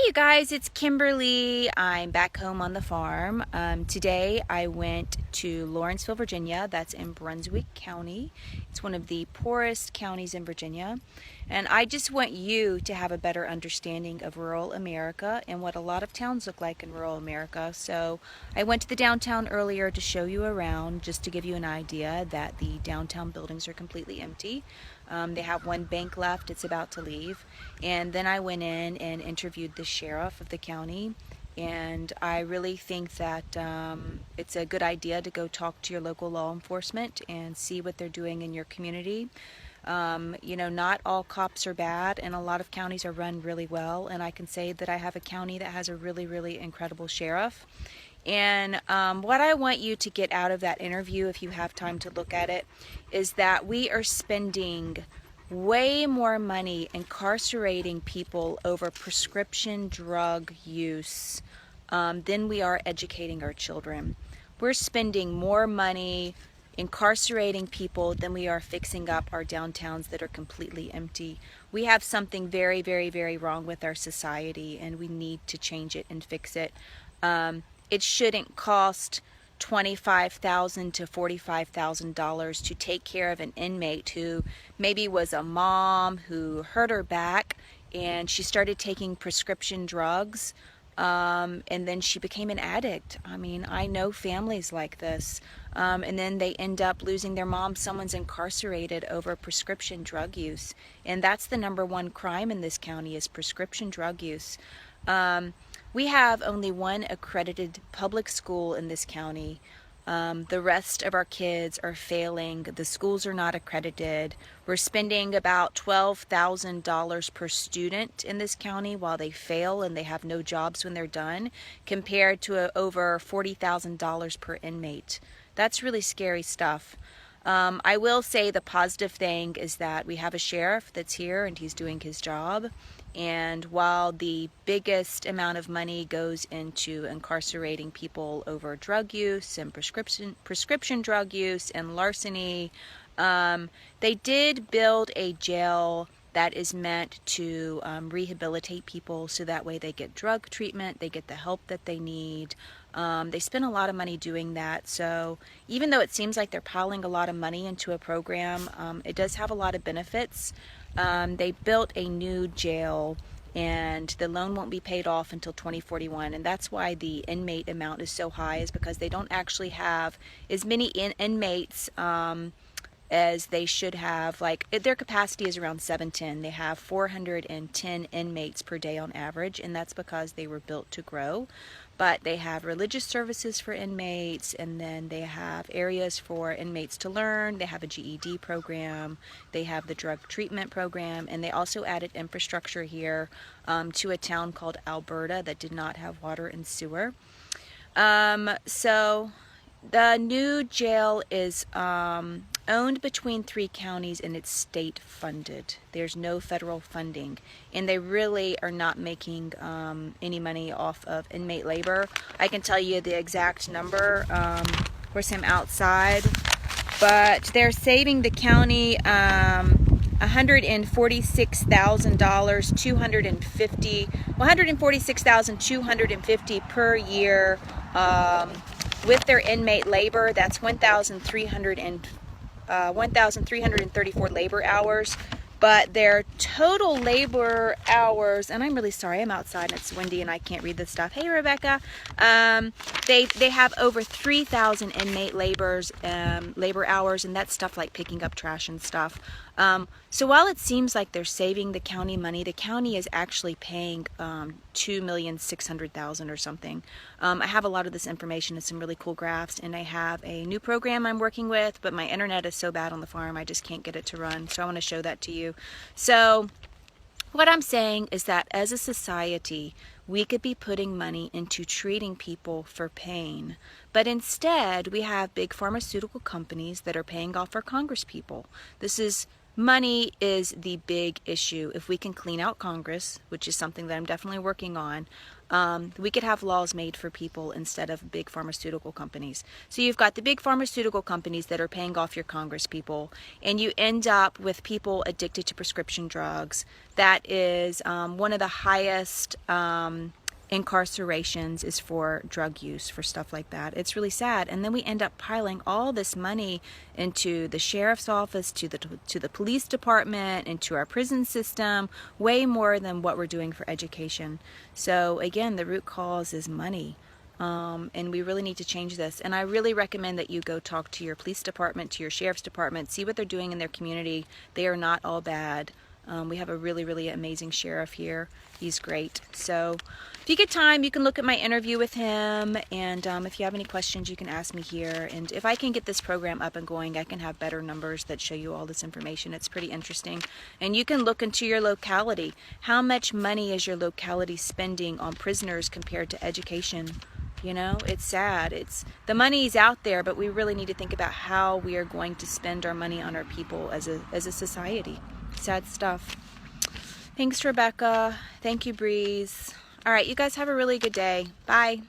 Hey you guys, it's Kimberly. I'm back home on the farm. Today I went to Lawrenceville, Virginia. That's in Brunswick County. It's one of the poorest counties in Virginia. And I just want you to have a better understanding of rural America and what a lot of towns look like in rural America. So I went to the downtown earlier to show you around, just to give you an idea that the downtown buildings are completely empty. They have one bank left, it's about to leave. And then I went in and interviewed the sheriff of the county. And I really think that it's a good idea to go talk to your local law enforcement and see what they're doing in your community. Not all cops are bad, and a lot of counties are run really well. And I can say that I have a county that has a really, really incredible sheriff. And what I want you to get out of that interview, if you have time to look at it, is that we are spending way more money incarcerating people over prescription drug use than we are educating our children. We're spending more money incarcerating people than we are fixing up our downtowns that are completely empty. We have something very, very, very wrong with our society, and we need to change it and fix it. It shouldn't cost $25,000 to $45,000 to take care of an inmate who maybe was a mom who hurt her back and she started taking prescription drugs, and then she became an addict. I mean, I know families like this, and then they end up losing their mom. Someone's incarcerated over prescription drug use, and that's the #1 crime in this county, is prescription drug use. We have only one accredited public school in this county. The rest of our kids are failing. The schools are not accredited. We're spending about $12,000 per student in this county while they fail and they have no jobs when they're done, compared to over $40,000 per inmate. That's really scary stuff. I will say the positive thing is that we have a sheriff that's here and he's doing his job. And while the biggest amount of money goes into incarcerating people over drug use and prescription drug use and larceny, they did build a jail that is meant to rehabilitate people, so that way they get drug treatment, they get the help that they need. They spend a lot of money doing that. So even though it seems like they're piling a lot of money into a program, it does have a lot of benefits. They built a new jail, and the loan won't be paid off until 2041, and that's why the inmate amount is so high, is because they don't actually have as many inmates as they should have. Like, their capacity is around 710. They have 410 inmates per day on average, and that's because they were built to grow. But they have religious services for inmates, and then they have areas for inmates to learn. They have a GED program, they have the drug treatment program, and they also added infrastructure here to a town called Alberta that did not have water and sewer. So the new jail is owned between 3 counties, and it's state funded. There's no federal funding, and they really are not making any money off of inmate labor. I can tell you the exact number. Of course, I'm outside, but they're saving the county $146,250 $146,250 per year with their inmate labor. That's 1,334 labor hours. But their total labor hours, and I'm really sorry, I'm outside and it's windy and I can't read this stuff. Hey, Rebecca. They have over 3,000 inmate labor hours, and that's stuff like picking up trash and stuff. So while it seems like they're saving the county money, the county is actually paying $2,600,000 or something. I have a lot of this information and some really cool graphs, and I have a new program I'm working with, but my internet is so bad on the farm I just can't get it to run. So I want to show that to you. So what I'm saying is that as a society, we could be putting money into treating people for pain, but instead we have big pharmaceutical companies that are paying off our congresspeople. This is Money is the big issue. If we can clean out Congress, which is something that I'm definitely working on, we could have laws made for people instead of big pharmaceutical companies. So you've got the big pharmaceutical companies that are paying off your Congress people, and you end up with people addicted to prescription drugs. That is one of the highest incarcerations is for drug use, for stuff like that. It's really sad. And then we end up piling all this money into the sheriff's office, to the police department, into our prison system, way more than what we're doing for education. So again, the root cause is money. And we really need to change this. And I really recommend that you go talk to your police department, to your sheriff's department, see what they're doing in their community. They are not all bad. We have a really, really amazing sheriff here. He's great. So if you get time, you can look at my interview with him, and if you have any questions, you can ask me here. And if I can get this program up and going, I can have better numbers that show you all this information. It's pretty interesting. And you can look into your locality. How much money is your locality spending on prisoners compared to education? You know, it's sad. The money's out there, but we really need to think about how we are going to spend our money on our people as a society. Sad stuff. Thanks, Rebecca. Thank you, Breeze. All right, you guys have a really good day. Bye.